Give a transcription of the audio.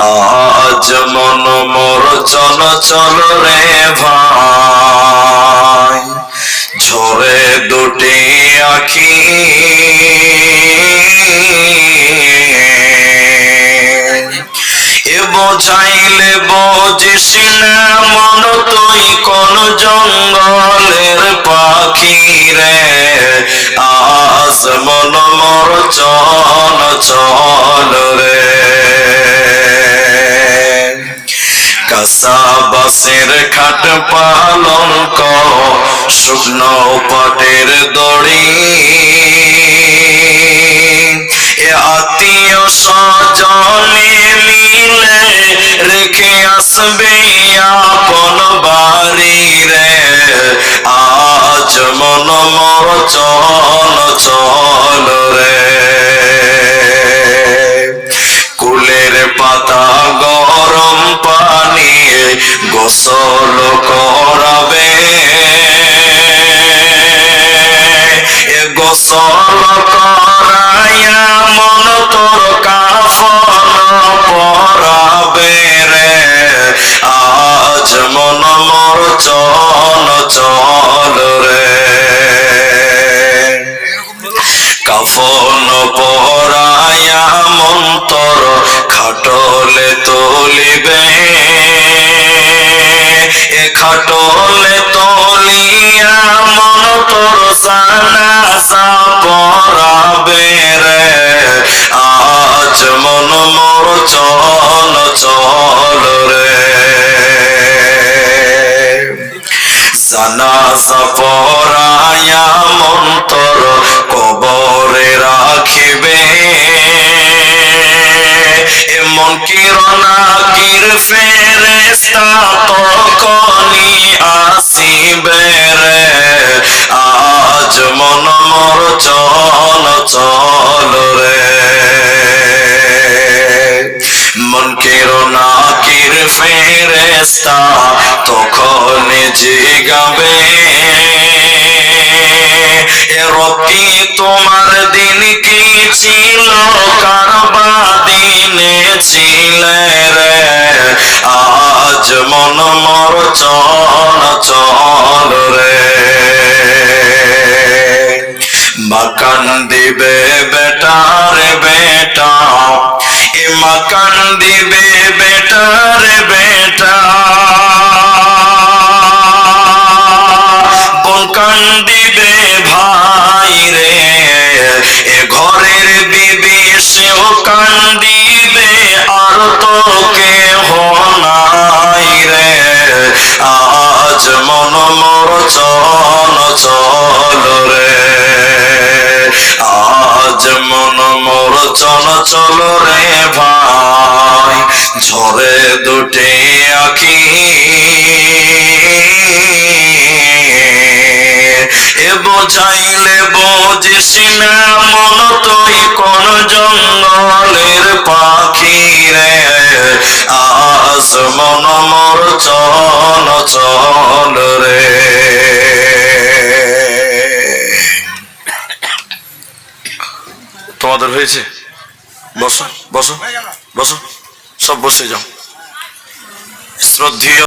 আজ মন মোর চল চল রে ভাই, ঝরে দুটি আখি এ বোঝাইলে বুঝিস না মন তুই কোন জঙ্গলের পাখি রে। আজ মন মোর চল চল রে, কাঁচা বাঁশের খাট পালঙ্ক শুকনো পাটের দড়ি, এ আত্মীয় স্বজনে মিলে রেখে আসবে আপন বাড়ি রে। আজ মন মোর চল চল রে, কুলের পাতা গরম পানি গোসল করাবে, এ গোসল করাইয়া মন তোর কাফন পরাবে রে। আজ মন মোর চল চল রে, কাফন পরাইয়া মন তোর খাটলে তুলিবে, এ খাটলে তুলিয়া মন তোর জানাজা পড়াবে রে। আজ মন মোর চল চল রে, জানাজা পড়াইয়া মন তোর কবরে রাখিবে, এমন কিরণাকির ফেরেশতা তখনই আসিবে রে। আজ মন মোর চল চল রে, মন কিরণাকির ফেরেশতা তখন জিগাবে, এ রকি তোমার দিন কি ছিল, কারবা দিনে ছিলে রে। আজ মন মোর চল চল রে, মাকান দিবে বেটার বেটা, এ মাকান দিবে বেটার বেটা, বনকান দিবে ভাই রে, এ ঘরের বিবি সেও কান্দিবে আর তো কেহ নাই রে। আজ মন মোর চল চল রে, আজ মন মোর চল চল রে ভাই, ঝরে দুটি আখি এ বোঝাইলে বুঝিস না মন তুই কোন জঙ্গলের পাখি রে। আজ মন মোর চল চল রে। তোমাদের হয়েছে? বসো বসো বসো, সব বসে যাও। শ্রদ্ধেয়